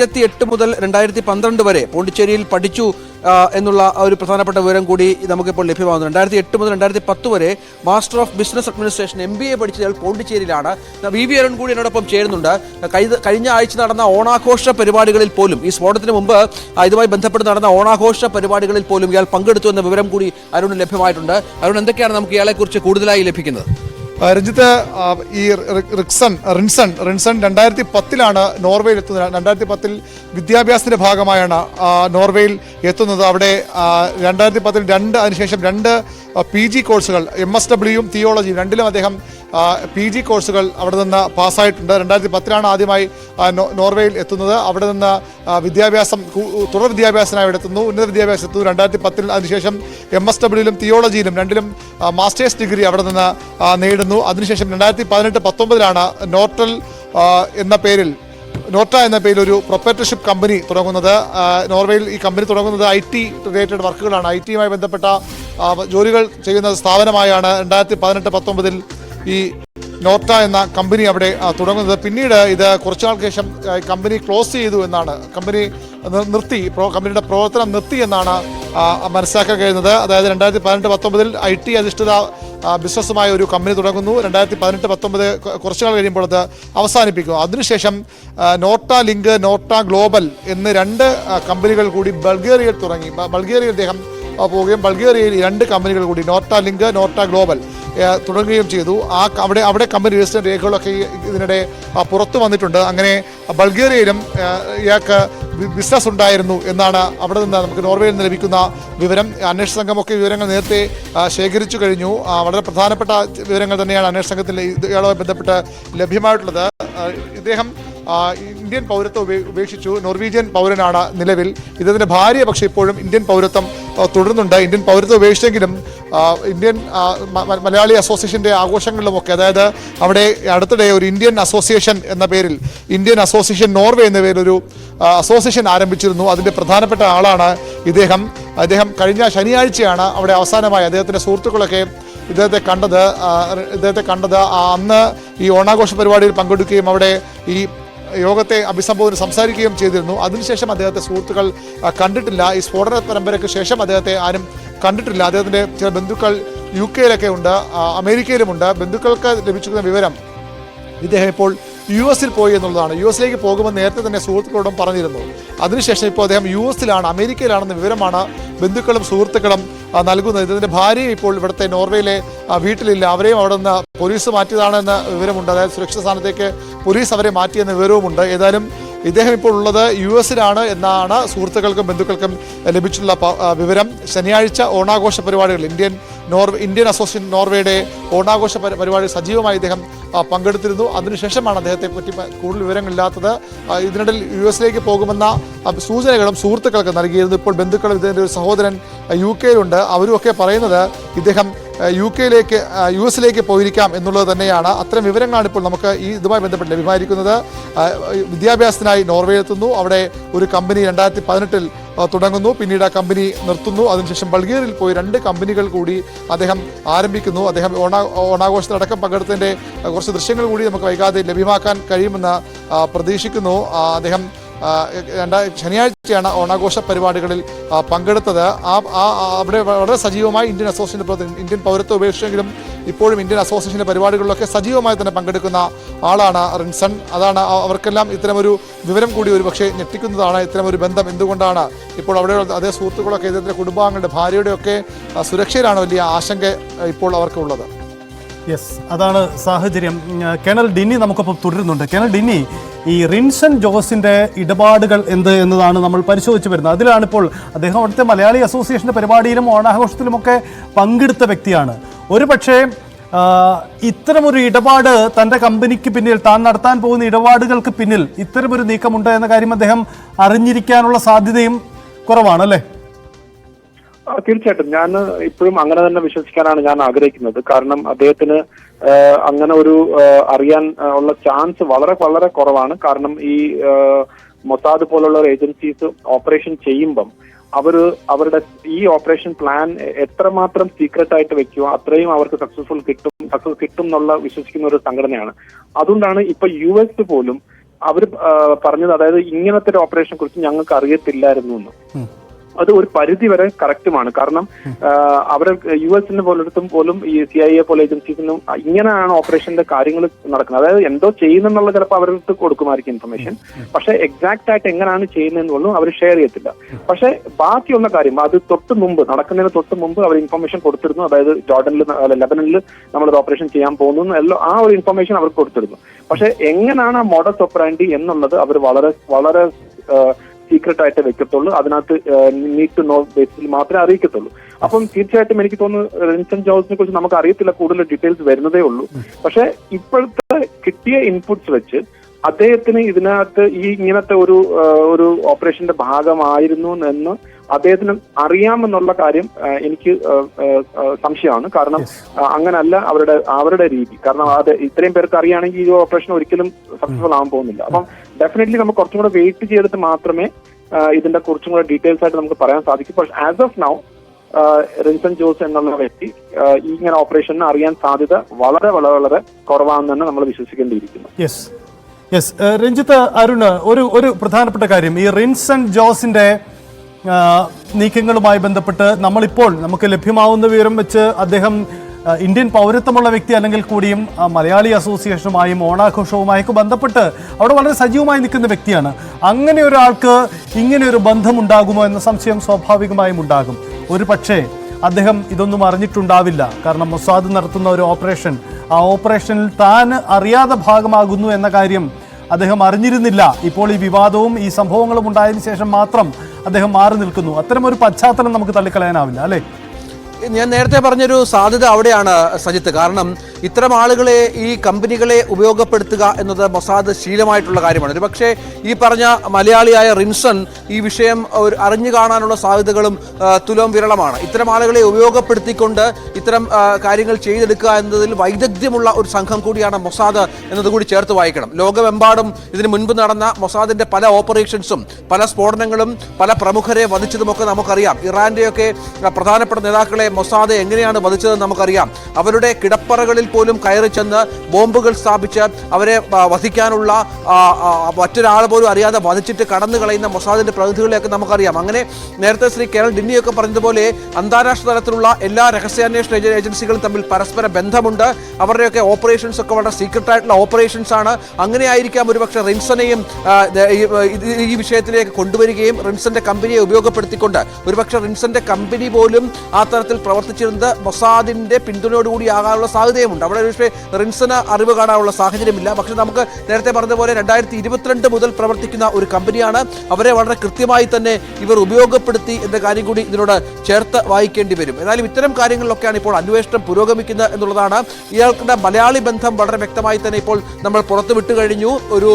2008 മുതൽ 2012 വരെ പോണ്ടിച്ചേരിയിൽ പഠിച്ചു എന്നുള്ള ഒരു പ്രധാനപ്പെട്ട വിവരം കൂടി നമുക്കിപ്പോൾ ലഭ്യമാകുന്നു. 2008 മുതൽ 2010 വരെ master of business administration MBA പഠിച്ചയാൾ പോണ്ടിച്ചേരിയിലാണ്. VV Arun കൂടി എന്നോടൊപ്പം ചേരുന്നുണ്ട്. കഴിഞ്ഞ ആഴ്ച നടന്ന ഓണാഘോഷ പരിപാടികളിൽ പോലും, ഈ സ്ഫോടനത്തിന് മുമ്പ് ഇതുമായി ബന്ധപ്പെട്ട് നടന്ന ഓണാഘോഷ പരിപാടികളിൽ പോലും ഇയാൾ പങ്കെടുത്തു എന്ന വിവരം കൂടി അരുണിന് ലഭ്യമായിട്ടുണ്ട്. അരുൺ, എന്തൊക്കെയാണ് നമുക്ക് ഇയാളെക്കുറിച്ച് കൂടുതലായി ലഭിക്കുന്നത്? രഞ്ജിത്ത്, ഈ റിൻസൺ 2010 നോർവേയിൽ എത്തുന്നത്. 2010 വിദ്യാഭ്യാസത്തിന്റെ ഭാഗമായാണ് നോർവേയിൽ എത്തുന്നത്. അവിടെ 2010 അതിനുശേഷം 2 PG കോഴ്സുകൾ, MSW തിയോളജി, രണ്ടിലും അദ്ദേഹം PG കോഴ്സുകൾ അവിടെ നിന്ന് പാസ്സായിട്ടുണ്ട്. 2010 ആദ്യമായി നോർവേയിൽ എത്തുന്നത്. അവിടെ നിന്ന് വിദ്യാഭ്യാസം, തുടർ വിദ്യാഭ്യാസത്തിനായി അവിടെ എത്തുന്നു, ഉന്നത വിദ്യാഭ്യാസം എത്തുന്നു. 2010 അതിനുശേഷം MSWയിലും തിയോളജിയിലും രണ്ടിലും മാസ്റ്റേഴ്സ് ഡിഗ്രി അവിടെ നിന്ന് നേടുന്നു. അതിനുശേഷം 2018-19 നോട്ട എന്ന പേരിൽ ഒരു പ്രൊപ്പറേറ്റർഷിപ്പ് കമ്പനി തുടങ്ങുന്നത്. നോർവേയിൽ ഈ കമ്പനി തുടങ്ങുന്നത് IT റിലേറ്റഡ് വർക്കുകളാണ്. IT-യുമായി ബന്ധപ്പെട്ട ജോലികൾ ചെയ്യുന്ന സ്ഥാപനമായാണ് 2018-19 ഈ നോട്ട എന്ന കമ്പനി അവിടെ തുടങ്ങുന്നത്. പിന്നീട് ഇത് കുറച്ചുനാൾക്ക് ശേഷം കമ്പനി ക്ലോസ് ചെയ്തു എന്നാണ്, കമ്പനിയുടെ പ്രവർത്തനം നിർത്തി എന്നാണ് മനസ്സിലാക്കാൻ കഴിയുന്നത്. അതായത് 2018-19 IT അധിഷ്ഠിത ബിസിനസ്സുമായ ഒരു കമ്പനി തുടങ്ങുന്നു. 2018-19 കുറച്ചുനാൾ കഴിയുമ്പോൾ അത് അവസാനിപ്പിക്കുന്നു. അതിനുശേഷം നോട്ട ലിങ്ക്, നോട്ട ഗ്ലോബൽ എന്ന് 2 കമ്പനികൾ കൂടി ബൾഗേറിയയിൽ തുടങ്ങി. ബൾഗേറിയയിൽ അദ്ദേഹം പോവുകയും ബൾഗേറിയയിൽ 2 കമ്പനികൾ കൂടി, നോട്ട ലിങ്ക്, നോട്ട ഗ്ലോബൽ തുടങ്ങുകയും ചെയ്തു. അവിടെ കമ്പനി രജിസ്റ്റർ രേഖകളൊക്കെ ഇതിനിടെ പുറത്തു വന്നിട്ടുണ്ട്. അങ്ങനെ ബൾഗേറിയയിലും ഇയാൾക്ക് ബിസിനസ് ഉണ്ടായിരുന്നു എന്നാണ് അവിടെ നിന്ന് നമുക്ക് നോർവേയിൽ നിന്ന് ലഭിക്കുന്ന വിവരം. അന്വേഷണ സംഘമൊക്കെ വിവരങ്ങൾ നേരത്തെ ശേഖരിച്ചു കഴിഞ്ഞു. വളരെ പ്രധാനപ്പെട്ട വിവരങ്ങൾ തന്നെയാണ് അന്വേഷണ സംഘത്തിൽ ഇയാളുമായി ബന്ധപ്പെട്ട് ലഭ്യമായിട്ടുള്ളത്. ഇദ്ദേഹം ഇന്ത്യൻ പൗരത്വം ഉപേക്ഷിച്ചു. നോർവീജിയൻ പൗരനാണ് നിലവിൽ. ഇദ്ദേഹത്തിൻ്റെ ഭാര്യ പക്ഷേ ഇപ്പോഴും ഇന്ത്യൻ പൗരത്വം തുടരുന്നുണ്ട്. ഇന്ത്യൻ പൗരത്വം ഉപേക്ഷിച്ചെങ്കിലും ഇന്ത്യൻ മലയാളി അസോസിയേഷൻ്റെ ആഘോഷങ്ങളിലുമൊക്കെ, അതായത് അവിടെ അടുത്തിടെ ഒരു ഇന്ത്യൻ അസോസിയേഷൻ എന്ന പേരിൽ, ഇന്ത്യൻ അസോസിയേഷൻ നോർവേ എന്ന പേരിൽ ഒരു അസോസിയേഷൻ ആരംഭിച്ചിരുന്നു. അതിൻ്റെ പ്രധാനപ്പെട്ട ആളാണ് ഇദ്ദേഹം. കഴിഞ്ഞ ശനിയാഴ്ചയാണ് അവിടെ അവസാനമായി അദ്ദേഹത്തിൻ്റെ സുഹൃത്തുക്കളൊക്കെ ഇദ്ദേഹത്തെ കണ്ടത്. അന്ന് ഈ ഓണാഘോഷ പരിപാടിയിൽ പങ്കെടുക്കുകയും അവിടെ ഈ യോഗത്തെ അഭിസംബോധന സംസാരിക്കുകയും ചെയ്തിരുന്നു. അതിനുശേഷം അദ്ദേഹത്തെ സുഹൃത്തുക്കൾ കണ്ടിട്ടില്ല. ഈ സ്ഫോടന പരമ്പരയ്ക്ക് ശേഷം അദ്ദേഹത്തെ ആരും കണ്ടിട്ടില്ല. അദ്ദേഹത്തിൻ്റെ ചില ബന്ധുക്കൾ UK-യിലൊക്കെ ഉണ്ട്, അമേരിക്കയിലുമുണ്ട്. ബന്ധുക്കൾക്ക് ലഭിച്ചിരിക്കുന്ന വിവരം ഇദ്ദേഹം ഇപ്പോൾ US-ൽ പോയി എന്നുള്ളതാണ്. US-ലേക്ക് പോകുമെന്ന് നേരത്തെ തന്നെ സുഹൃത്തുക്കളോടും പറഞ്ഞിരുന്നു. അതിനുശേഷം ഇപ്പോൾ അദ്ദേഹം US-ലാണ്, അമേരിക്കയിലാണെന്ന വിവരമാണ് ബന്ധുക്കളും സുഹൃത്തുക്കളും നൽകുന്നത്. ഇതിൻ്റെ ഭാര്യയും ഇപ്പോൾ ഇവിടുത്തെ നോർവേയിലെ വീട്ടിലില്ല. അവരെയും അവിടെ നിന്ന് പോലീസ് മാറ്റിയതാണെന്ന വിവരമുണ്ട്. അതായത് സുരക്ഷിത സ്ഥാനത്തേക്ക് പോലീസ് അവരെ മാറ്റിയെന്ന വിവരവുമുണ്ട്. ഏതായാലും ഇദ്ദേഹം ഇപ്പോൾ ഉള്ളത് US-ലാണ് എന്നാണ് സുഹൃത്തുക്കൾക്കും ബന്ധുക്കൾക്കും ലഭിച്ചിട്ടുള്ള വിവരം. ശനിയാഴ്ച ഓണാഘോഷ പരിപാടികൾ, ഇന്ത്യൻ അസോസിയേഷൻ നോർവേയുടെ ഓണാഘോഷ പരിപാടി സജീവമായി ഇദ്ദേഹം പങ്കെടുത്തിരുന്നു. അതിനുശേഷമാണ് അദ്ദേഹത്തെ പറ്റി കൂടുതൽ വിവരങ്ങളില്ലാത്തത്. ഇതിനിടയിൽ US-ലേക്ക് പോകുമെന്ന സൂചനകളും സുഹൃത്തുക്കൾക്ക് നൽകിയിരുന്നു. ഇപ്പോൾ ബന്ധുക്കളും ഇതിൻ്റെ ഒരു സഹോദരൻ UK-യിലുണ്ട്. അവരുമൊക്കെ പറയുന്നത് ഇദ്ദേഹം US-ലേക്ക് പോയിരിക്കാം എന്നുള്ളത് തന്നെയാണ്. അത്തരം വിവരങ്ങളാണ് ഇപ്പോൾ നമുക്ക് ഇതുമായി ബന്ധപ്പെട്ട് ലഭ്യമായിരിക്കുന്നത്. വിദ്യാഭ്യാസത്തിനായി നോർവേയിലെത്തുന്നു. അവിടെ ഒരു കമ്പനി 2018 തുടങ്ങുന്നു. പിന്നീട് ആ കമ്പനി നിർത്തുന്നു. അതിനുശേഷം ബൾഗേറിയയിൽ പോയി 2 കമ്പനികൾ കൂടി അദ്ദേഹം ആരംഭിക്കുന്നു. അദ്ദേഹം ഓണാഘോഷത്തിലടക്കം പങ്കെടുത്തതിൻ്റെ കുറച്ച് ദൃശ്യങ്ങൾ കൂടി നമുക്ക് വൈകാതെ ലഭ്യമാക്കാൻ കഴിയുമെന്ന് പ്രതീക്ഷിക്കുന്നു. അദ്ദേഹം ശനിയാഴ്ചയാണ് ഓണാഘോഷ പരിപാടികളിൽ പങ്കെടുത്തത്. അവിടെ വളരെ സജീവമായി ഇന്ത്യൻ അസോസിയേഷൻ്റെ ഇന്ത്യൻ പൗരത്വം ഉപേക്ഷിച്ചെങ്കിലും ഇപ്പോഴും ഇന്ത്യൻ അസോസിയേഷൻ്റെ പരിപാടികളിലൊക്കെ സജീവമായി തന്നെ പങ്കെടുക്കുന്ന ആളാണ് റിൻസൺ. അതാണ് അവർക്കെല്ലാം ഇത്തരമൊരു വിവരം കൂടി ഒരു പക്ഷേ ഞെട്ടിക്കുന്നതാണ്. ഇത്തരമൊരു ബന്ധം എന്തുകൊണ്ടാണ് ഇപ്പോൾ അവിടെ അതേ സുഹൃത്തുക്കളൊക്കെ ഇദ്ദേഹത്തിൻ്റെ കുടുംബാംഗങ്ങളുടെ ഭാര്യയുടെയൊക്കെ സുരക്ഷയിലാണ് വലിയ ആശങ്ക ഇപ്പോൾ അവർക്കുള്ളത്. യെസ്, അതാണ് സാഹചര്യം. കേണൽ ഡിന്നി നമുക്കൊപ്പം തുടരുന്നുണ്ട്. കേണൽ ഡിന്നി, ഈ റിൻസൺ ജോസിൻ്റെ ഇടപാടുകൾ എന്ത് എന്നതാണ് നമ്മൾ പരിശോധിച്ച് വരുന്നത്. അതിലാണിപ്പോൾ അദ്ദേഹം അവിടുത്തെ മലയാളി അസോസിയേഷൻ്റെ പരിപാടിയിലും ഓണാഘോഷത്തിലുമൊക്കെ പങ്കെടുത്ത വ്യക്തിയാണ്. ഒരു പക്ഷേ ഇത്തരമൊരു ഇടപാട് തൻ്റെ കമ്പനിക്ക് പിന്നിൽ, താൻ നടത്താൻ പോകുന്ന ഇടപാടുകൾക്ക് പിന്നിൽ ഇത്തരമൊരു നീക്കമുണ്ട് എന്ന കാര്യം അദ്ദേഹം അറിഞ്ഞിരിക്കാനുള്ള സാധ്യതയും കുറവാണല്ലേ? തീർച്ചയായിട്ടും ഞാൻ ഇപ്പോഴും അങ്ങനെ തന്നെ വിശ്വസിക്കാനാണ് ഞാൻ ആഗ്രഹിക്കുന്നത്. കാരണം അദ്ദേഹത്തിന് അങ്ങനെ ഒരു അറിയാൻ ഉള്ള ചാൻസ് വളരെ വളരെ കുറവാണ്. കാരണം ഈ മൊസാദ് പോലുള്ള ഏജൻസീസ് ഓപ്പറേഷൻ ചെയ്യുമ്പം അവരുടെ ഈ ഓപ്പറേഷൻ പ്ലാൻ എത്രമാത്രം സീക്രട്ട് ആയിട്ട് വെക്കുക അത്രയും അവർക്ക് സക്സസ് കിട്ടും എന്നുള്ള വിശ്വസിക്കുന്ന ഒരു സംഘടനയാണ്. അതുകൊണ്ടാണ് ഇപ്പൊ US പോലും അവർ പറഞ്ഞത്, അതായത് ഇങ്ങനത്തെ ഒരു ഓപ്പറേഷനെ കുറിച്ച് ഞങ്ങൾക്ക് അറിയത്തില്ലായിരുന്നു എന്ന്. അത് ഒരു പരിധി വരെ കറക്റ്റുമാണ്. കാരണം അവർ US പോലടുത്തും പോലും ഈ CIA പോലെ ഏജൻസീസിനും ഇങ്ങനെയാണ് ഓപ്പറേഷന്റെ കാര്യങ്ങൾ നടക്കുന്നത്. അതായത് എന്തോ ചെയ്യുന്നെന്നുള്ള ചിലപ്പോൾ അവർക്ക് കൊടുക്കുമായിരിക്കും ഇൻഫർമേഷൻ, പക്ഷെ എക്സാക്ട് ആയിട്ട് എങ്ങനെയാണ് ചെയ്യുന്നതെന്ന് പോലും അവർ ഷെയർ ചെയ്യത്തില്ല. പക്ഷെ ബാക്കിയുള്ള കാര്യം അത് നടക്കുന്നതിന് തൊട്ട് മുമ്പ് അവർ ഇൻഫർമേഷൻ കൊടുത്തിരുന്നു. അതായത് ലെബനനിൽ നമ്മളൊരു ഓപ്പറേഷൻ ചെയ്യാൻ പോകുന്നു എല്ലാം ആ ഒരു ഇൻഫർമേഷൻ അവർക്ക് കൊടുത്തിരുന്നു. പക്ഷെ എങ്ങനെയാണ് മോഡസ് ഓപ്പറാൻഡി എന്നുള്ളത് അവർ വളരെ വളരെ സീക്രട്ട് ആയിട്ട് വെക്കത്തുള്ളൂ. അതിനകത്ത് നീഡ് ടു നോ ബേസിൽ മാത്രമേ അറിയിക്കത്തുള്ളൂ. അപ്പം തീർച്ചയായിട്ടും എനിക്ക് തോന്നുന്നു റിൻസൺ ജോസിനെ കുറിച്ച് നമുക്ക് അറിയത്തില്ല, കൂടുതൽ ഡീറ്റെയിൽസ് വരുന്നതേ ഉള്ളൂ. പക്ഷെ ഇപ്പോഴത്തെ കിട്ടിയ ഇൻപുട്സ് വെച്ച് അദ്ദേഹത്തിന് ഇതിനകത്ത് ഈ ഇങ്ങനത്തെ ഒരു ഓപ്പറേഷന്റെ ഭാഗമായിരുന്നു എന്ന് അദ്ദേഹത്തിന് അറിയാമെന്നുള്ള കാര്യം എനിക്ക് സംശയമാണ്. കാരണം അങ്ങനല്ല അവരുടെ രീതി. കാരണം അത് ഇത്രയും പേർക്ക് അറിയുകയാണെങ്കിൽ ഈ ഓപ്പറേഷൻ ഒരിക്കലും സക്സസ്ഫുൾ ആവാൻ പോകുന്നില്ല. അപ്പം ഡെഫിനറ്റ്ലി നമുക്ക് കുറച്ചും കൂടെ വെയിറ്റ് ചെയ്തിട്ട് മാത്രമേ ഇതിന്റെ കുറച്ചും കൂടെ ഡീറ്റെയിൽസ് ആയിട്ട് നമുക്ക് പറയാൻ സാധിക്കും. പക്ഷെ as of now Rinson Jose എന്നുള്ള വ്യക്തി ഇങ്ങനെ ഓപ്പറേഷന് അറിയാൻ സാധ്യത വളരെ വളരെ വളരെ കുറവാണെന്ന് തന്നെ നമ്മൾ വിശ്വസിക്കേണ്ടിയിരിക്കുന്നു. യെസ് രഞ്ജിത്ത്, അരുണ്, ഒരു പ്രധാനപ്പെട്ട കാര്യം, ഈ റിൻസൺ ജോസിന്റെ നീക്കങ്ങളുമായി ബന്ധപ്പെട്ട് നമുക്ക് ലഭ്യമാവുന്ന വിവരം വെച്ച് അദ്ദേഹം ഇന്ത്യൻ പൗരത്വമുള്ള വ്യക്തി അല്ലെങ്കിൽ കൂടിയും മലയാളി അസോസിയേഷനുമായും ഓണാഘോഷവുമായൊക്കെ ബന്ധപ്പെട്ട് അവിടെ വളരെ സജീവമായി നിൽക്കുന്ന വ്യക്തിയാണ്. അങ്ങനെ ഒരാൾക്ക് ഇങ്ങനെ ഒരു ബന്ധമുണ്ടാകുമോ എന്ന സംശയം സ്വാഭാവികമായും ഉണ്ടാകും. ഒരു പക്ഷേ അദ്ദേഹം ഇതൊന്നും അറിഞ്ഞിട്ടുണ്ടാവില്ല. കാരണം മൊസാദ് നടത്തുന്ന ഒരു ഓപ്പറേഷൻ, ആ ഓപ്പറേഷനിൽ താൻ അറിയാതെ ഭാഗമാകുന്നു എന്ന കാര്യം അദ്ദേഹം അറിഞ്ഞിരുന്നില്ല. ഇപ്പോൾ ഈ വിവാദവും ഈ സംഭവങ്ങളും ഉണ്ടായതിനു ശേഷം മാത്രം അദ്ദേഹം മാറി നിൽക്കുന്നു. അത്തരം ഒരു പശ്ചാത്തലം നമുക്ക് തള്ളിക്കളയാനാവില്ല, അല്ലേ? ഞാൻ നേരത്തെ പറഞ്ഞൊരു സാധ്യത അവിടെയാണ് സജിത്ത്. കാരണം ഇത്തരം ആളുകളെ, ഈ കമ്പനികളെ ഉപയോഗപ്പെടുത്തുക എന്നത് മൊസാദ് ശീലമായിട്ടുള്ള കാര്യമാണ്. ഒരു പക്ഷേ ഈ പറഞ്ഞ മലയാളിയായ റിൻസൺ ഈ വിഷയം അറിഞ്ഞു കാണാനുള്ള സാധ്യതകളും തുലോം വിരളമാണ്. ഇത്തരം ആളുകളെ ഉപയോഗപ്പെടുത്തിക്കൊണ്ട് ഇത്തരം കാര്യങ്ങൾ ചെയ്തെടുക്കുക എന്നതിൽ വൈദഗ്ധ്യമുള്ള ഒരു സംഘം കൂടിയാണ് മൊസാദ് എന്നതുകൂടി ചേർത്ത് വായിക്കണം. ലോകമെമ്പാടും ഇതിനു മുൻപ് നടന്ന മൊസാദിന്റെ പല ഓപ്പറേഷൻസും പല സ്ഫോടനങ്ങളും പല പ്രമുഖരെ വധിച്ചതുമൊക്കെ നമുക്കറിയാം. ഇറാന്റെയൊക്കെ പ്രധാനപ്പെട്ട നേതാക്കളെ മൊസാദ് എങ്ങനെയാണ് വധിച്ചതെന്ന് നമുക്കറിയാം. അവരുടെ കിടപ്പറകളിൽ പോലും കയറി ചെന്ന് ബോംബുകൾ സ്ഥാപിച്ച് അവരെ വധിക്കാനുള്ള മറ്റൊരാൾ പോലും അറിയാതെ വധിച്ചിട്ട് കടന്നു കളയുന്ന മൊസാദിന്റെ പ്രതിനിധികളെയൊക്കെ നമുക്കറിയാം. അങ്ങനെ നേരത്തെ ശ്രീ കേണൽ ഡിന്നിയൊക്കെ പറഞ്ഞതുപോലെ അന്താരാഷ്ട്ര തലത്തിലുള്ള എല്ലാ രഹസ്യാന്വേഷണ ഏജൻസികളും തമ്മിൽ പരസ്പര ബന്ധമുണ്ട്. അവരുടെയൊക്കെ ഓപ്പറേഷൻസ് ഒക്കെ വളരെ സീക്രട്ട് ആയിട്ടുള്ള ഓപ്പറേഷൻസ് ആണ്. അങ്ങനെയായിരിക്കാം ഒരുപക്ഷെ റിൻസനെയും ഈ വിഷയത്തിലേക്ക് കൊണ്ടുവരികയും റിൻസന്റെ കമ്പനിയെ ഉപയോഗപ്പെടുത്തിക്കൊണ്ട് ഒരുപക്ഷെ റിൻസന്റെ കമ്പനി പോലും ആ തരത്തിൽ പ്രവർത്തിച്ചിരുന്നത് മൊസാദിന്റെ പിന്തുണയോടുകൂടി ആകാനുള്ള സാധ്യതയുമുണ്ട്. അവിടെ ഒരു പക്ഷേ റിൻസന് അറിവ് കാണാനുള്ള സാഹചര്യമില്ല. പക്ഷെ നമുക്ക് നേരത്തെ പറഞ്ഞതുപോലെ 2022 മുതൽ പ്രവർത്തിക്കുന്ന ഒരു കമ്പനിയാണ്. അവരെ വളരെ കൃത്യമായി തന്നെ ഇവർ ഉപയോഗപ്പെടുത്തി എന്ന കാര്യം കൂടി ഇതിനോട് ചേർത്ത് വായിക്കേണ്ടി വരും. എന്നാലും ഇത്തരം കാര്യങ്ങളിലൊക്കെയാണ് ഇപ്പോൾ അന്വേഷണം പുരോഗമിക്കുന്നത് എന്നുള്ളതാണ്. ഇയാൾക്കുടെ മലയാളി ബന്ധം വളരെ വ്യക്തമായി തന്നെ ഇപ്പോൾ നമ്മൾ പുറത്തു വിട്ടു കഴിഞ്ഞു. ഒരു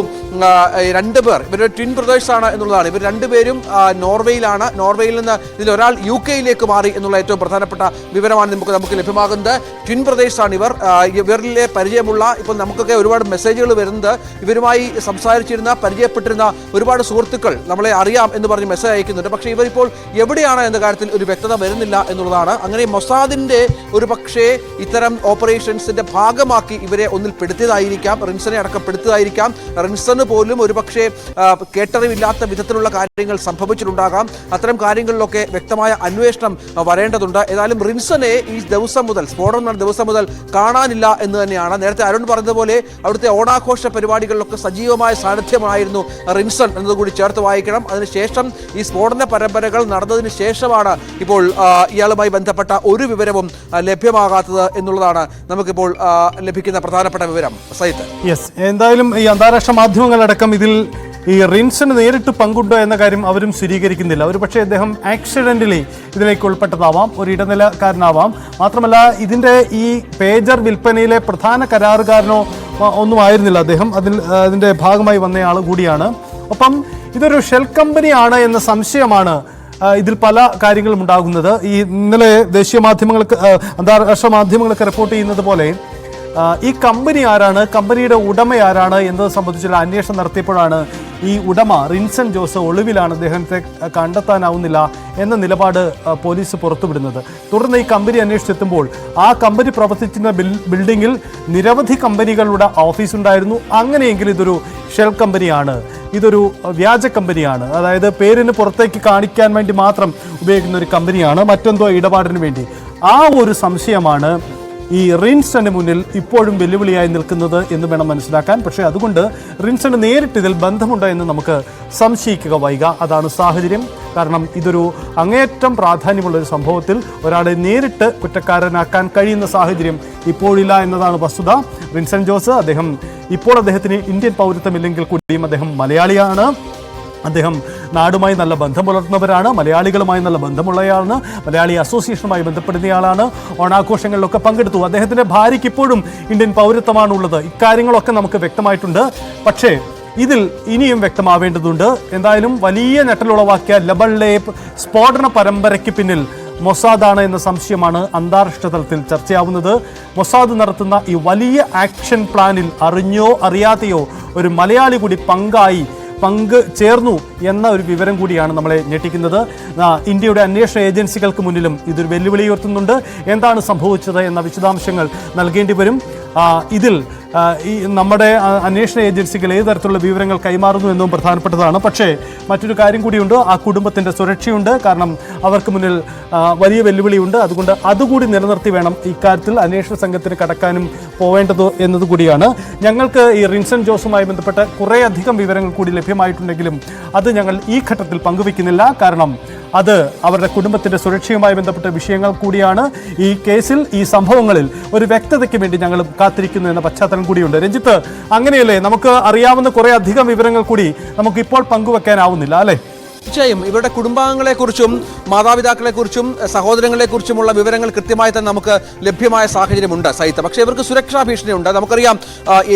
2 പേർ, ഇവരുടെ ട്വിൻ ബ്രദേഴ്സാണ് എന്നുള്ളതാണ്. ഇവർ 2 പേരും നോർവേയിലാണ്. നോർവേയിൽ നിന്ന് ഇതിലൊരാൾ UK മാറി എന്നുള്ള ഏറ്റവും പ്രധാനപ്പെട്ട വിവരമാണ് നമുക്ക് ലഭ്യമാകുന്നത്. ട്വിൻ ബ്രദേഴ്സാണ് ഇവർ. ഇവരിലെ പരിചയമുള്ള, ഇപ്പോൾ നമുക്കൊക്കെ ഒരുപാട് മെസ്സേജുകൾ വരുന്നത് ഇവരുമായി സംസാരിച്ചിരുന്ന പരിചയപ്പെട്ടിരുന്ന ഒരുപാട് സുഹൃത്തുക്കൾ നമ്മളെ അറിയാം എന്ന് പറഞ്ഞ് മെസ്സേജ് അയക്കുന്നുണ്ട്. പക്ഷേ ഇവരിപ്പോൾ എവിടെയാണ് എന്ന കാര്യത്തിൽ ഒരു വ്യക്തത വരുന്നില്ല എന്നുള്ളതാണ്. അങ്ങനെ മൊസാദിന്റെ ഒരു പക്ഷേ ഇത്തരം ഓപ്പറേഷൻസിന്റെ ഭാഗമാക്കി ഇവരെ ഒന്നിൽ പെടുത്തിയതായിരിക്കാം, റിൻസനെ അടക്കം പെടുത്തിയതായിരിക്കാം. റിൻസന് പോലും ഒരു പക്ഷേ കേട്ടറിവില്ലാത്ത വിധത്തിലുള്ള കാര്യങ്ങൾ സംഭവിച്ചിട്ടുണ്ടാകാം. അത്തരം കാര്യങ്ങളിലൊക്കെ വ്യക്തമായ അന്വേഷണം വരേണ്ടതുണ്ട്. ഏതായാലും റിൻസനെ ഈ ദിവസം മുതൽ, സ്ഫോടനം നടന്ന ദിവസം മുതൽ കാണാനില്ല എന്ന് തന്നെയാണ്. നേരത്തെ അരുൺ പറഞ്ഞതുപോലെ അവിടുത്തെ ഓണാഘോഷ പരിപാടികളിലൊക്കെ സജീവമായ സാന്നിധ്യമായിരുന്നു റിൻസൺ എന്നതുകൂടി ചേർത്ത് വായിക്കണം. അതിനുശേഷം ഈ സ്ഫോടന പരമ്പരകൾ നടന്നതിന് ശേഷമാണ് ഇപ്പോൾ ഇയാളുമായി ബന്ധപ്പെട്ട ഒരു വിവരവും ലഭ്യമാകാത്തത് എന്നുള്ളതാണ് നമുക്കിപ്പോൾ ലഭിക്കുന്ന പ്രധാനപ്പെട്ട വിവരം. സൈത്ത്, യെസ്, എന്തായാലും ഈ അന്താരാഷ്ട്ര മാധ്യമങ്ങളടക്കം ഇതിൽ ഈ റിൻസന് നേരിട്ട് പങ്കുണ്ടോ എന്ന കാര്യം അവരും സ്ഥിരീകരിക്കുന്നില്ല. ഒരു പക്ഷേ അദ്ദേഹം ആക്സിഡന്റലി ഇതിലേക്ക് ഉൾപ്പെട്ടതാവാം, ഒരു ഇടനിലക്കാരനാവാം. മാത്രമല്ല ഇതിൻ്റെ ഈ പേജർ വിൽപ്പനയിലെ പ്രധാന കരാറുകാരനോ ഒന്നും ആയിരുന്നില്ല അദ്ദേഹം. അതിൻ്റെ ഭാഗമായി വന്നയാൾ കൂടിയാണ്. ഒപ്പം ഇതൊരു ഷെൽ കമ്പനിയാണ് എന്ന സംശയമാണ് ഇതിൽ പല കാര്യങ്ങളും ഉണ്ടാകുന്നത്. ഈ ഇന്നലെ ദേശീയ മാധ്യമങ്ങൾക്ക്, അന്താരാഷ്ട്ര മാധ്യമങ്ങളൊക്കെ റിപ്പോർട്ട് ചെയ്യുന്നത് പോലെ ഈ കമ്പനി ആരാണ്, കമ്പനിയുടെ ഉടമ ആരാണ് എന്നത് സംബന്ധിച്ചുള്ള അന്വേഷണം നടത്തിയപ്പോഴാണ് ഈ ഉടമ റിൻസൺ ജോസ് ഒളിവിലാണ്, അദ്ദേഹത്തെ കണ്ടെത്താനാവുന്നില്ല എന്ന നിലപാട് പോലീസ് പുറത്തുവിടുന്നത്. തുടർന്ന് ഈ കമ്പനി അന്വേഷിച്ചെത്തുമ്പോൾ ആ കമ്പനി പ്രവർത്തിച്ചിരുന്ന ബിൽഡിങ്ങിൽ നിരവധി കമ്പനികളുടെ ഓഫീസുണ്ടായിരുന്നു. അങ്ങനെയെങ്കിൽ ഇതൊരു ഷെൽ കമ്പനിയാണ്, ഇതൊരു വ്യാജ കമ്പനിയാണ്, അതായത് പേരിന് പുറത്തേക്ക് കാണിക്കാൻ വേണ്ടി മാത്രം ഉപയോഗിക്കുന്ന ഒരു കമ്പനിയാണ്, മറ്റെന്തോ ഇടപാടിന് വേണ്ടി. ആ ഒരു സംശയമാണ് ഈ റിൻസന് മുന്നിൽ ഇപ്പോഴും വെല്ലുവിളിയായി നിൽക്കുന്നത് എന്ന് വേണം മനസ്സിലാക്കാൻ. പക്ഷേ അതുകൊണ്ട് റിൻസന് നേരിട്ട് ഇതിൽ ബന്ധമുണ്ടോ എന്ന് നമുക്ക് സംശയിക്കുക വൈക. അതാണ് സാഹചര്യം. കാരണം ഇതൊരു അങ്ങേയറ്റം പ്രാധാന്യമുള്ള ഒരു സംഭവത്തിൽ ഒരാളെ നേരിട്ട് കുറ്റക്കാരനാക്കാൻ കഴിയുന്ന സാഹചര്യം ഇപ്പോഴില്ല എന്നതാണ് വസ്തുത. റിൻസൺ ജോസ് അദ്ദേഹത്തിന് ഇന്ത്യൻ പൗരത്വമില്ലെങ്കിൽ കൂടിയും അദ്ദേഹം മലയാളിയാണ്. അദ്ദേഹം നാടുമായി നല്ല ബന്ധം പുലർത്തുന്നവരാണ്, മലയാളികളുമായി നല്ല ബന്ധമുള്ളയാളാണ്, മലയാളി അസോസിയേഷനുമായി ബന്ധപ്പെടുന്നയാളാണ്, ഓണാഘോഷങ്ങളിലൊക്കെ പങ്കെടുത്തു. അദ്ദേഹത്തിൻ്റെ ഭാര്യയ്ക്ക് ഇപ്പോഴും ഇന്ത്യൻ പൗരത്വമാണുള്ളത്. ഇക്കാര്യങ്ങളൊക്കെ നമുക്ക് വ്യക്തമായിട്ടുണ്ട്. പക്ഷേ ഇതിൽ ഇനിയും വ്യക്തമാവേണ്ടതുണ്ട്. എന്തായാലും വലിയ ഞെട്ടലുളവാക്കിയ ലബൺലേബ് സ്ഫോടന പരമ്പരയ്ക്ക് പിന്നിൽ മൊസാദാണ് എന്ന സംശയമാണ് അന്താരാഷ്ട്ര തലത്തിൽ ചർച്ചയാവുന്നത്. മൊസാദ് നടത്തുന്ന ഈ വലിയ ആക്ഷൻ പ്ലാനിൽ അറിഞ്ഞോ അറിയാതെയോ ഒരു മലയാളി കൂടി പങ്ക് ചേർന്നു എന്ന ഒരു വിവരം കൂടിയാണ് നമ്മളെ ഞെട്ടിക്കുന്നത്. ഇന്ത്യയുടെ അന്വേഷണ ഏജൻസികൾക്ക് മുന്നിലും ഇതൊരു വെല്ലുവിളി ഉയർത്തുന്നുണ്ട്. എന്താണ് സംഭവിച്ചത് എന്ന വിശദാംശങ്ങൾ നൽകേണ്ടി വരും. ഇതിൽ ഈ നമ്മുടെ അന്വേഷണ ഏജൻസികൾ ഏത് തരത്തിലുള്ള വിവരങ്ങൾ കൈമാറുന്നു എന്നതും പ്രധാനപ്പെട്ടതാണ്. പക്ഷേ മറ്റൊരു കാര്യം കൂടിയുണ്ട്, ആ കുടുംബത്തിൻ്റെ സുരക്ഷയുണ്ട്. കാരണം അവർക്ക് മുന്നിൽ വലിയ വെല്ലുവിളിയുണ്ട്. അതുകൊണ്ട് അതുകൂടി നിലനിർത്തി വേണം ഇക്കാര്യത്തിൽ അന്വേഷണ സംഘത്തിന് കടക്കാനും പോവേണ്ടത് എന്നതുകൂടിയാണ്. ഞങ്ങൾക്ക് ഈ റിൻസൺ ജോസുമായി ബന്ധപ്പെട്ട കുറേയധികം വിവരങ്ങൾ കൂടി ലഭ്യമായിട്ടുണ്ടെങ്കിലും അത് ഞങ്ങൾ ഈ ഘട്ടത്തിൽ പങ്കുവയ്ക്കുന്നില്ല. കാരണം അത് അവരുടെ കുടുംബത്തിൻ്റെ സുരക്ഷയുമായി ബന്ധപ്പെട്ട വിഷയങ്ങൾ കൂടിയാണ്. ഈ കേസിൽ, ഈ സംഭവങ്ങളിൽ ഒരു വ്യക്തതയ്ക്ക് വേണ്ടി ഞങ്ങൾ കാത്തിരിക്കുന്നു എന്ന പശ്ചാത്തലം കൂടിയുണ്ട്. രഞ്ജിത്ത്, അങ്ങനെയല്ലേ? നമുക്ക് അറിയാവുന്ന കുറേ അധികം വിവരങ്ങൾ കൂടി നമുക്ക് ഇപ്പോൾ പങ്കുവെക്കാനാവുന്നില്ല അല്ലേ? തീർച്ചയായും ഇവരുടെ കുടുംബാംഗങ്ങളെക്കുറിച്ചും മാതാപിതാക്കളെക്കുറിച്ചും സഹോദരങ്ങളെക്കുറിച്ചുമുള്ള വിവരങ്ങൾ കൃത്യമായി തന്നെ നമുക്ക് ലഭ്യമായ സാഹചര്യമുണ്ട് സഹിത. പക്ഷേ ഇവർക്ക് സുരക്ഷാ ഭീഷണിയുണ്ട്. നമുക്കറിയാം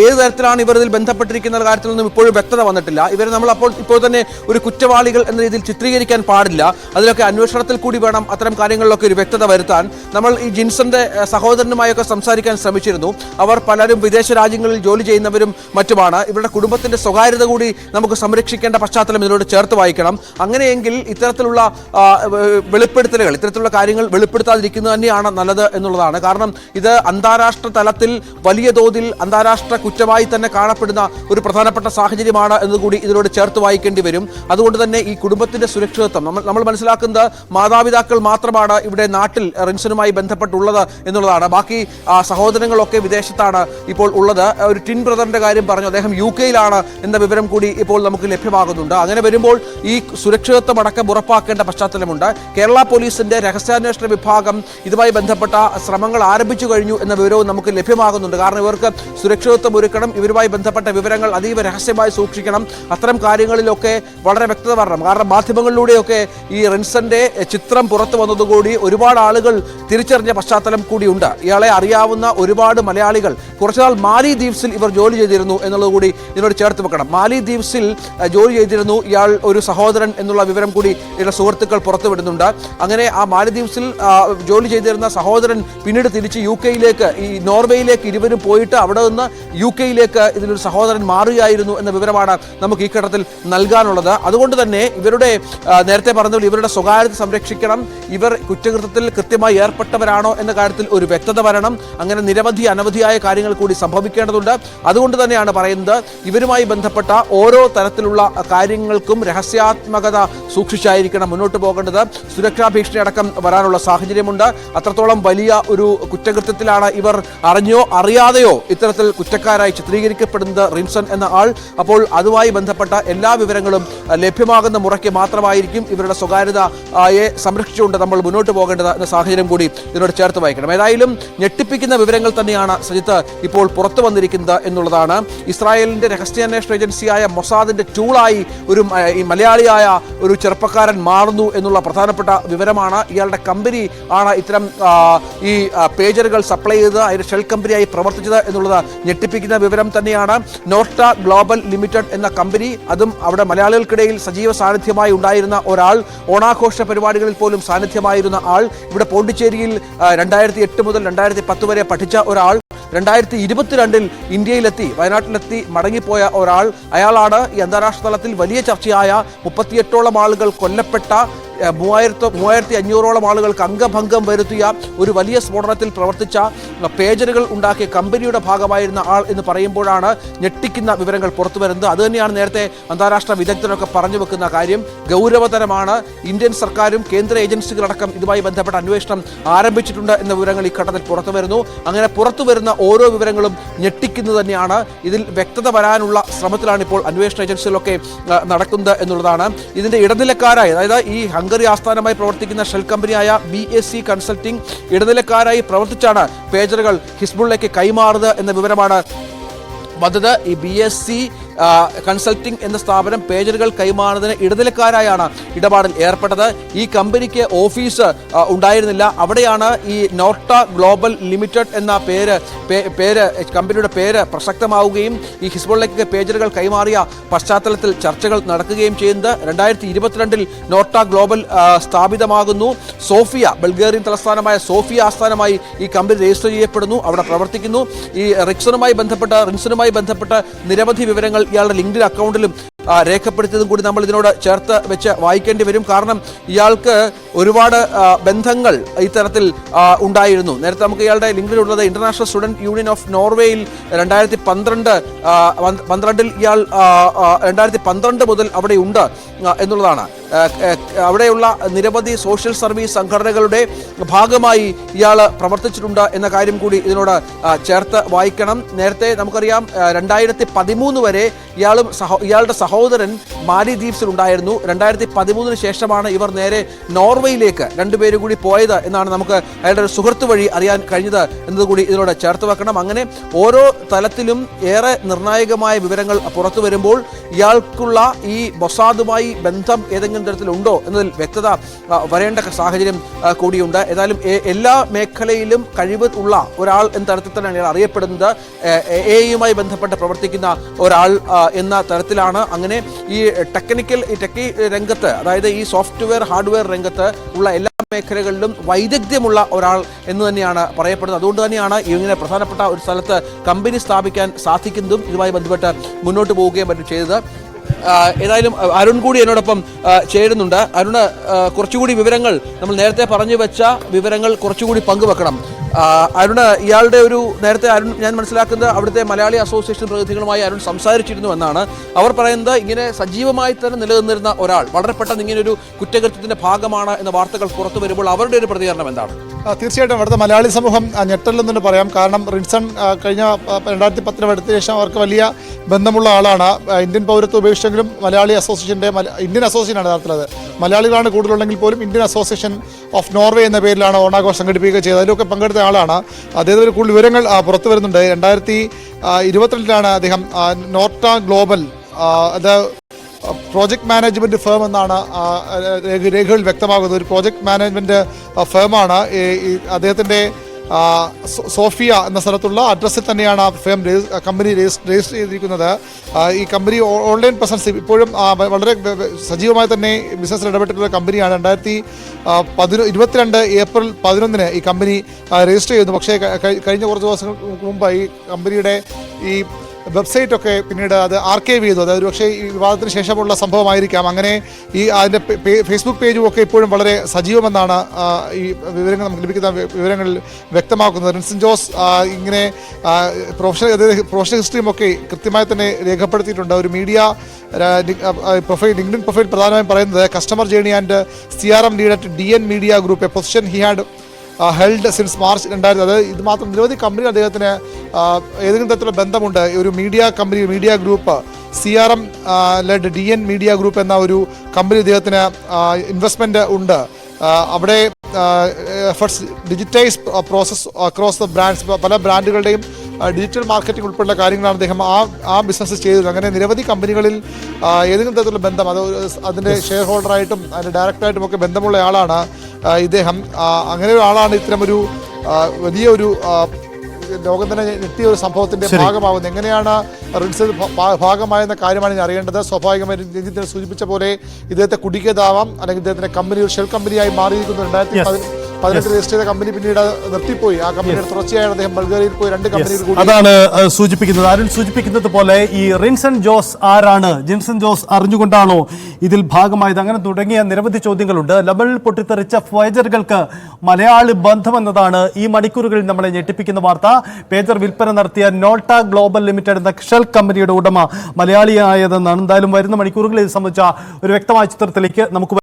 ഏത് തരത്തിലാണ് ഇവർ ഇതിൽ ബന്ധപ്പെട്ടിരിക്കുന്ന കാര്യത്തിൽ നിന്നും ഇപ്പോഴും വ്യക്തത വന്നിട്ടില്ല. ഇവരെ നമ്മൾ ഇപ്പോൾ തന്നെ ഒരു കുറ്റവാളികൾ എന്ന രീതിയിൽ ചിത്രീകരിക്കാൻ പാടില്ല. അതിലൊക്കെ അന്വേഷണത്തിൽ കൂടി വേണം അത്തരം കാര്യങ്ങളിലൊക്കെ ഒരു വ്യക്തത വരുത്താൻ. നമ്മൾ ഈ ജിൻസന്റെ സഹോദരനുമായൊക്കെ സംസാരിക്കാൻ ശ്രമിച്ചിരുന്നു. അവർ പലരും വിദേശ രാജ്യങ്ങളിൽ ജോലി ചെയ്യുന്നവരും മറ്റുമാണ്. ഇവരുടെ കുടുംബത്തിന്റെ സ്വകാര്യത കൂടി നമുക്ക് സംരക്ഷിക്കേണ്ട പശ്ചാത്തലം ഇതിനോട് ചേർത്ത് വായിക്കണം. അങ്ങനെയെങ്കിൽ ഇത്തരത്തിലുള്ള വെളിപ്പെടുത്തലുകൾ, ഇത്തരത്തിലുള്ള കാര്യങ്ങൾ വെളിപ്പെടുത്താതിരിക്കുന്നത് തന്നെയാണ് നല്ലത് എന്നുള്ളതാണ്. കാരണം ഇത് അന്താരാഷ്ട്ര തലത്തിൽ വലിയ തോതിൽ അന്താരാഷ്ട്ര കുറ്റമായി തന്നെ കാണപ്പെടുന്ന ഒരു പ്രധാനപ്പെട്ട സാഹചര്യമാണ് എന്നുകൂടി ഇതിനോട് ചേർത്ത് വായിക്കേണ്ടി വരും. അതുകൊണ്ട് തന്നെ ഈ കുടുംബത്തിന്റെ സുരക്ഷിതത്വം നമ്മൾ മനസ്സിലാക്കുന്നത് മാതാപിതാക്കൾ മാത്രമാണ് ഇവിടെ നാട്ടിൽ റിൻസനുമായി ബന്ധപ്പെട്ടുള്ളത് എന്നുള്ളതാണ്. ബാക്കി സഹോദരങ്ങളൊക്കെ വിദേശത്താണ് ഇപ്പോൾ ഉള്ളത്. ഒരു ടിൻ ബ്രദറിന്റെ കാര്യം പറഞ്ഞു, അദ്ദേഹം UK-യിലാണ് എന്ന വിവരം കൂടി ഇപ്പോൾ നമുക്ക് ലഭ്യമാകുന്നുണ്ട്. അങ്ങനെ വരുമ്പോൾ ഈ സുരക്ഷിതത്വം അടക്കം ഉറപ്പാക്കേണ്ട പശ്ചാത്തലമുണ്ട്. കേരള പോലീസിന്റെ രഹസ്യാന്വേഷണ വിഭാഗം ഇതുമായി ബന്ധപ്പെട്ട ശ്രമങ്ങൾ ആരംഭിച്ചു കഴിഞ്ഞു എന്ന വിവരവും നമുക്ക് ലഭ്യമാകുന്നുണ്ട്. കാരണം ഇവർക്ക് സുരക്ഷിതത്വം ഒരുക്കണം, ഇവരുമായി ബന്ധപ്പെട്ട വിവരങ്ങൾ അതീവ രഹസ്യമായി സൂക്ഷിക്കണം. അത്തരം കാര്യങ്ങളിലൊക്കെ വളരെ വ്യക്തത വരണം. കാരണം മാധ്യമങ്ങളിലൂടെയൊക്കെ ഈ റിൻസന്റെ ചിത്രം പുറത്തു വന്നതുകൂടി ഒരുപാട് ആളുകൾ തിരിച്ചറിഞ്ഞ പശ്ചാത്തലം കൂടിയുണ്ട്. ഇയാളെ അറിയാവുന്ന ഒരുപാട് മലയാളികൾ കുറച്ചുനാൾ മാലി ദ്വീപ്സിൽ ഇവർ ജോലി ചെയ്തിരുന്നു എന്നുള്ളത് കൂടി ഇതിനോട് ചേർത്ത് വെക്കണം. മാലി ദ്വീപ്സിൽ ജോലി ചെയ്തിരുന്നു ഇയാൾ, ഒരു സഹോദരൻ എന്നുള്ള വിവരം കൂടി ഇതിന്റെ സുഹൃത്തുക്കൾ പുറത്തുവിടുന്നുണ്ട്. അങ്ങനെ ആ മാലദ്വീപ്സിൽ ജോലി ചെയ്തിരുന്ന സഹോദരൻ പിന്നീട് തിരിച്ച് UK-യിലേക്ക്, ഈ നോർവേയിലേക്ക് ഇരുവരും പോയിട്ട് അവിടെ നിന്ന് UK-യിലേക്ക് ഇതിലൊരു സഹോദരൻ മാറുകയായിരുന്നു എന്ന വിവരമാണ് നമുക്ക് ഈ ഘട്ടത്തിൽ നൽകാനുള്ളത്. അതുകൊണ്ട് തന്നെ ഇവരുടെ നേരത്തെ പറഞ്ഞതുപോലെ ഇവരുടെ സ്വകാര്യത സംരക്ഷിക്കണം. ഇവർ കുറ്റകൃത്യത്തിൽ കൃത്യമായി ഏർപ്പെട്ടവരാണോ എന്ന കാര്യത്തിൽ ഒരു വ്യക്തത വരണം. അങ്ങനെ അനവധിയായ കാര്യങ്ങൾ കൂടി സംഭവിക്കേണ്ടതുണ്ട്. അതുകൊണ്ട് തന്നെയാണ് പറയുന്നത്, ഇവരുമായി ബന്ധപ്പെട്ട ഓരോ തരത്തിലുള്ള കാര്യങ്ങൾക്കും രഹസ്യാത്മകത സൂക്ഷിച്ചായിരിക്കണം മുന്നോട്ട് പോകേണ്ടത്. സുരക്ഷാ ഭീഷണി അടക്കം വരാനുള്ള സാഹചര്യമുണ്ട്. അത്രത്തോളം വലിയ ഒരു കുറ്റകൃത്യത്തിലാണ് ഇവർ അറിഞ്ഞോ അറിയാതെയോ ഇത്തരത്തിൽ കുറ്റക്കാരായി ചിത്രീകരിക്കപ്പെടുന്നത് റിൻസൺ എന്ന ആൾ. അപ്പോൾ അതുമായി ബന്ധപ്പെട്ട എല്ലാ വിവരങ്ങളും ലഭ്യമാകുന്ന മുറയ്ക്ക് മാത്രമായിരിക്കും ഇവരുടെ സ്വകാര്യതയെ സംരക്ഷിച്ചുകൊണ്ട് നമ്മൾ മുന്നോട്ട് പോകേണ്ടത് എന്ന സാഹചര്യം കൂടി ഇതിനോട് ചേർത്ത് വായിക്കണം. ഏതായാലും ഞെട്ടിപ്പിക്കുന്ന വിവരങ്ങൾ തന്നെയാണ് സജിത്ത് ഇപ്പോൾ പുറത്തു വന്നിരിക്കുന്നത് എന്നുള്ളതാണ്. ഇസ്രായേലിന്റെ രഹസ്യാന്വേഷണ ഏജൻസിയായ മൊസാദിന്റെ ടൂളായി ഒരു മലയാളിയായ ഒരു ചെറുപ്പക്കാരൻ മാറുന്നു എന്നുള്ള പ്രധാനപ്പെട്ട വിവരമാണ്. ഇയാളുടെ കമ്പനി ആണ് ഇത്തരം ഈ പേജറുകൾ സപ്ലൈ ചെയ്ത് അതിന്റെ ഷെൽ കമ്പനിയായി പ്രവർത്തിച്ചത് എന്നുള്ളത് ഞെട്ടിപ്പിക്കുന്ന വിവരം തന്നെയാണ്. നോർട്ട ഗ്ലോബൽ ലിമിറ്റഡ് എന്ന കമ്പനി, അതും അവിടെ മലയാളികൾക്കിടയിൽ സജീവ സാന്നിധ്യമായി ഉണ്ടായിരുന്ന ഒരാൾ, ഓണാഘോഷ പരിപാടികളിൽ പോലും സാന്നിധ്യമായിരുന്ന ആൾ, ഇവിടെ പോണ്ടിച്ചേരിയിൽ 2008 മുതൽ 2010 വരെ പഠിച്ച ഒരാൾ, 2022 ഇന്ത്യയിലെത്തി, വയനാട്ടിലെത്തി മടങ്ങിപ്പോയ ഒരാൾ. അയാളാണ് ഈ അന്താരാഷ്ട്ര തലത്തിൽ വലിയ ചർച്ചയായ 38ഓളം ആളുകൾ കൊല്ലപ്പെട്ട, 3500ഓളം ആളുകൾക്ക് അംഗഭംഗം വരുത്തിയ ഒരു വലിയ സ്ഫോടനത്തിൽ പ്രവർത്തിച്ച പേജറുകൾ ഉണ്ടാക്കിയ കമ്പനിയുടെ ഭാഗമായിരുന്ന ആൾ എന്ന് പറയുമ്പോഴാണ് ഞെട്ടിക്കുന്ന വിവരങ്ങൾ പുറത്തു വരുന്നത്. അതുതന്നെയാണ് നേരത്തെ അന്താരാഷ്ട്ര വിദഗ്ധരൊക്കെ പറഞ്ഞു വെക്കുന്ന കാര്യം. ഗൗരവതരമാണ്. ഇന്ത്യൻ സർക്കാരും കേന്ദ്ര ഏജൻസികളടക്കം ഇതുമായി ബന്ധപ്പെട്ട അന്വേഷണം ആരംഭിച്ചിട്ടുണ്ട് എന്ന വിവരങ്ങൾ ഈ ഘട്ടത്തിൽ പുറത്തു വരുന്നു. അങ്ങനെ പുറത്തു വരുന്ന ഓരോ വിവരങ്ങളും ഞെട്ടിക്കുന്നത് തന്നെയാണ്. ഇതിൽ വ്യക്തത വരാനുള്ള ശ്രമത്തിലാണ് ഇപ്പോൾ അന്വേഷണ ഏജൻസികളൊക്കെ നടക്കുന്നത് എന്നുള്ളതാണ്. ഇതിന്റെ ഇടനിലക്കാരായി, അതായത് ഈ ഹംഗറി ആസ്ഥാനമായി പ്രവർത്തിക്കുന്ന ഷെൽ കമ്പനിയായ BSC കൺസൾട്ടിംഗ് ഇടനിലക്കാരായി പ്രവർത്തിച്ചാണ് പേജറുകൾ ഹിസ്ബുള്ളയ്ക്ക് കൈമാറുന്നത് എന്ന വിവരമാണ് വന്നത്. ഈ BSC കൺസൾട്ടിംഗ് എന്ന സ്ഥാപനം പേജറുകൾ കൈമാറുന്നതിന് ഇടനിലക്കാരായാണ് ഇടപാടിൽ ഏർപ്പെട്ടത്. ഈ കമ്പനിക്ക് ഓഫീസ് ഉണ്ടായിരുന്നില്ല. അവിടെയാണ് ഈ നോർട്ട ഗ്ലോബൽ ലിമിറ്റഡ് എന്ന കമ്പനിയുടെ പേര് പ്രസക്തമാവുകയും ഈ ഹിസ്ബുള്ളയ്ക്ക് പേജറുകൾ കൈമാറിയ പശ്ചാത്തലത്തിൽ ചർച്ചകൾ നടക്കുകയും ചെയ്യുന്നത്. 2022 നോർട്ട ഗ്ലോബൽ സ്ഥാപിതമാകുന്നു. സോഫിയ, ബൾഗേറിയൻ തലസ്ഥാനമായ സോഫിയ ആസ്ഥാനമായി ഈ കമ്പനി രജിസ്റ്റർ ചെയ്യപ്പെടുന്നു, അവിടെ പ്രവർത്തിക്കുന്നു. ഈ റിൻസനുമായി ബന്ധപ്പെട്ട് നിരവധി വിവരങ്ങൾ ഇയാളുടെ ലിങ്ക്ഡിൻ അക്കൗണ്ടിലും രേഖപ്പെടുത്തിയതും കൂടി നമ്മൾ ഇതിനോട് ചേർത്ത് വെച്ച് വായിക്കേണ്ടി വരും. കാരണം ഇയാൾക്ക് ഒരുപാട് ബന്ധങ്ങൾ ഇത്തരത്തിൽ ഉണ്ടായിരുന്നു. നേരത്തെ നമുക്ക് ഇയാളുടെ ലിങ്ക്ഡിനുള്ളത് ഇന്റർനാഷണൽ സ്റ്റുഡന്റ് യൂണിയൻ ഓഫ് നോർവേയിൽ 2012 ഇയാൾ 2012 മുതൽ അവിടെ ഉണ്ട് എന്നുള്ളതാണ്. അവിടെയുള്ള നിരവധി സോഷ്യൽ സർവീസ് സംഘടനകളുടെ ഭാഗമായി ഇയാൾ പ്രവർത്തിച്ചിട്ടുണ്ട് എന്ന കാര്യം കൂടി ഇതിനോട് ചേർത്ത് വായിക്കണം. നേരത്തെ നമുക്കറിയാം 2013 വരെ ഇയാളുടെ സഹോദരൻ മാലിദ്വീപ്സിൽ ഉണ്ടായിരുന്നു. 2013 ശേഷമാണ് ഇവർ നേരെ നോർവേയിലേക്ക് രണ്ടുപേരും കൂടി പോയത് എന്നാണ് നമുക്ക് അയാളുടെ ഒരു സുഹൃത്ത് വഴി അറിയാൻ കഴിഞ്ഞത് എന്നതുകൂടി ഇതിനോട് ചേർത്ത് വെക്കണം. അങ്ങനെ ഓരോ തലത്തിലും ഏറെ നിർണായകമായ വിവരങ്ങൾ പുറത്തു വരുമ്പോൾ ഇയാൾക്കുള്ള ഈ മൊസാദുമായി ബന്ധം ഏതെങ്കിലും തരത്തിലുണ്ടോ എന്നതിൽ വ്യക്തത വരേണ്ട സാഹചര്യം കൂടിയുണ്ട്. ഏതായാലും എല്ലാ മേഖലയിലും കഴിവ് ഉള്ള ഒരാൾ എന്ന തരത്തിൽ തന്നെയാണ് ഇയാൾ അറിയപ്പെടുന്നത്. AI ബന്ധപ്പെട്ട് പ്രവർത്തിക്കുന്ന ഒരാൾ എന്ന തരത്തിലാണ്. അങ്ങനെ ഈ ടെക്കി രംഗത്ത്, അതായത് ഈ സോഫ്റ്റ്വെയർ ഹാർഡ്വെയർ രംഗത്ത് ഉള്ള എല്ലാ മേഖലകളിലും വൈദഗ്ധ്യമുള്ള ഒരാൾ എന്ന് തന്നെയാണ് പറയപ്പെടുന്നത്. അതുകൊണ്ട് തന്നെയാണ് ഇങ്ങനെ പ്രധാനപ്പെട്ട ഒരു സ്ഥലത്ത് കമ്പനി സ്ഥാപിക്കാൻ സാധിക്കുന്നതും ഇതുമായി ബന്ധപ്പെട്ട് മുന്നോട്ട് പോവുകയും മറ്റും ചെയ്തത്. ഏതായാലും അരുൺ കൂടി എന്നോടൊപ്പം ചേരുന്നുണ്ട്. അരുണ്, കുറച്ചുകൂടി വിവരങ്ങൾ, നമ്മൾ നേരത്തെ പറഞ്ഞു വെച്ച വിവരങ്ങൾ കുറച്ചുകൂടി പങ്കുവെക്കണം. അരുണ്, ഇയാളുടെ നേരത്തെ അരുൺ, ഞാൻ മനസ്സിലാക്കുന്നത് അവിടുത്തെ മലയാളി അസോസിയേഷൻ പ്രതിനിധികളുമായി അരുൺ സംസാരിച്ചിരുന്നു എന്നാണ്. അവർ പറയുന്നത് ഇങ്ങനെ സജീവമായി തന്നെ നിലനിന്നിരുന്ന ഒരാൾ വളരെ പെട്ടെന്ന് ഇങ്ങനെ ഒരു കുറ്റകൃത്യത്തിന്റെ ഭാഗമാണ് എന്ന വാർത്തകൾ പുറത്തു വരുമ്പോൾ അവരുടെ ഒരു പ്രതികരണം എന്താണ്? തീർച്ചയായിട്ടും അവിടുത്തെ മലയാളി സമൂഹം ഞെട്ടലെന്ന് തന്നെ പറയാം. കാരണം റിൻസൺ കഴിഞ്ഞ 2010 എടുത്ത ശേഷം അവർക്ക് വലിയ ബന്ധമുള്ള ആളാണ്. ഇന്ത്യൻ പൗരത്വം ഉപേക്ഷിച്ചെങ്കിലും മലയാളി അസോസിയേഷൻ്റെ ഇന്ത്യൻ അസോസിയേഷനാണ് നടത്തുന്നത്. മലയാളികളാണ് കൂടുതലുണ്ടെങ്കിൽ പോലും ഇന്ത്യൻ അസോസിയേഷൻ ഓഫ് നോർവേ എന്ന പേരിലാണ് ഓണാഘോഷം സംഘടിപ്പിക്കുക ചെയ്തത്. അതിലൊക്കെ പങ്കെടുത്ത ആളാണ്. അദ്ദേഹത്തിന് കൂടുതൽ വിവരങ്ങൾ പുറത്തു വരുന്നുണ്ട്. 2022 അദ്ദേഹം നോർട്ട ഗ്ലോബൽ, അത് പ്രോജക്റ്റ് മാനേജ്മെൻറ്റ് ഫേം എന്നാണ് രേഖകളിൽ വ്യക്തമാകുന്നത്. ഒരു പ്രോജക്റ്റ് മാനേജ്മെൻറ്റ് ഫേമാണ്. അദ്ദേഹത്തിൻ്റെ സോഫിയ എന്ന സ്ഥലത്തുള്ള അഡ്രസ്സിൽ തന്നെയാണ് കമ്പനി രജിസ്റ്റർ ചെയ്തിരിക്കുന്നത്. ഈ കമ്പനി ഓൺലൈൻ പ്രസൻസ് ഇപ്പോഴും വളരെ സജീവമായി തന്നെ ബിസിനസ്സിൽ ഇടപെട്ടിട്ടുള്ള കമ്പനിയാണ്. 2022 ഏപ്രിൽ 11 ഈ കമ്പനി രജിസ്റ്റർ ചെയ്യുന്നു. പക്ഷേ കഴിഞ്ഞ കുറച്ച് ദിവസങ്ങൾക്ക് മുമ്പ് ഈ കമ്പനിയുടെ ഈ വെബ്സൈറ്റൊക്കെ പിന്നീട് അത് ആർക്കൈവ് ചെയ്തു. അതായത് പക്ഷേ ഈ വിവാദത്തിന് ശേഷമുള്ള സംഭവമായിരിക്കാം. അങ്ങനെ അതിൻ്റെ ഫേസ്ബുക്ക് പേജും ഒക്കെ ഇപ്പോഴും വളരെ സജീവമെന്നാണ് ഈ വിവരങ്ങൾ നമുക്ക് ലഭിക്കുന്ന വിവരങ്ങളിൽ വ്യക്തമാക്കുന്നത്. റിൻസൺ ജോസ് ഇങ്ങനെ പ്രൊഫഷണൽ ഹിസ്റ്ററിയും ഒക്കെ കൃത്യമായി തന്നെ രേഖപ്പെടുത്തിയിട്ടുണ്ട്. ഒരു മീഡിയ ലിങ്ക്ഡിൻ പ്രൊഫൈൽ പ്രധാനമായും പറയുന്നത് customer journey and CRM lead at DN media group, A position he had held since March 2000. അത് ഇത് മാത്രം നിരവധി കമ്പനികൾ അദ്ദേഹത്തിന് ഏതെങ്കിലും തരത്തിലുള്ള ബന്ധമുണ്ട്. ഒരു media group CRM led DN media group എന്ന ഒരു കമ്പനി അദ്ദേഹത്തിന് ഇൻവെസ്റ്റ്മെൻറ്റ് ഉണ്ട്. അവിടെ efforts digitise process across the brands, പല ബ്രാൻഡുകളുടെയും ഡിജിറ്റൽ മാർക്കറ്റിംഗ് ഉൾപ്പെടെയുള്ള കാര്യങ്ങളാണ് അദ്ദേഹം ആ ബിസിനസ് ചെയ്തത്. അങ്ങനെ നിരവധി കമ്പനികളിൽ ഏതെങ്കിലും തരത്തിലുള്ള ബന്ധം, അത് അതിൻ്റെ ഷെയർ ഹോൾഡറായിട്ടും അതിൻ്റെ ഡയറക്ടറായിട്ടും ഒക്കെ ബന്ധമുള്ള ആളാണ് ഇദ്ദേഹം. അങ്ങനെ ഒരാളാണ് ഇത്തരമൊരു വലിയൊരു ലോകം തന്നെ ഞെട്ടിയ ഒരു സംഭവത്തിന്റെ ഭാഗമാകുന്നത്. എങ്ങനെയാണ് റിൻസൺ ഭാഗമായെന്ന കാര്യമാണ് ഇനി അറിയേണ്ടത്. സ്വാഭാവികമായി രഞ്ജിത്ത് സൂചിപ്പിച്ച പോലെ ഇദ്ദേഹത്തെ കുടിക്കതാവാം, അല്ലെങ്കിൽ ഇദ്ദേഹത്തിന്റെ കമ്പനി ഒരു ഷെൽ കമ്പനിയായി മാറിയിരിക്കുന്നു. 18 രജിസ്റ്റർ ചെയ്ത കമ്പനി പിന്നീട് നിർത്തിപ്പോയി. ആ കമ്പനിയുടെ തുടർച്ചയായാണ് അദ്ദേഹം ബൾഗേറിയയിൽ പോയി 2 കമ്പനികൾ കൂടി. അതാണ് സൂചിപ്പിക്കുന്നത്, അരുൺ സൂചിപ്പിക്കുന്നത് പോലെ ഈ റിൻസൺ ജോസ് ആരാണ്, ജിൻസൺ ജോസ് അറിഞ്ഞുകൊണ്ടാണോ ഇതിൽ ഭാഗമായത്, അങ്ങനെ തുടങ്ങിയ നിരവധി ചോദ്യങ്ങളുണ്ട്. ലബനിൽ പൊട്ടിത്തെറിച്ച പേജറുകൾക്ക് മലയാളി ബന്ധമെന്നതാണ് ഈ മണിക്കൂറുകളിൽ നമ്മളെ ഞെട്ടിപ്പിക്കുന്ന വാർത്ത. പേജർ വിൽപ്പന നടത്തിയ നോട്ട ഗ്ലോബൽ ലിമിറ്റഡ് എന്ന ഷെൽ കമ്പനിയുടെ ഉടമ മലയാളിയായതെന്നാണ്. എന്തായാലും വരുന്ന മണിക്കൂറുകളിൽ ഇത് സംബന്ധിച്ച ഒരു വ്യക്തമായ ചിത്രത്തിലേക്ക് നമുക്ക്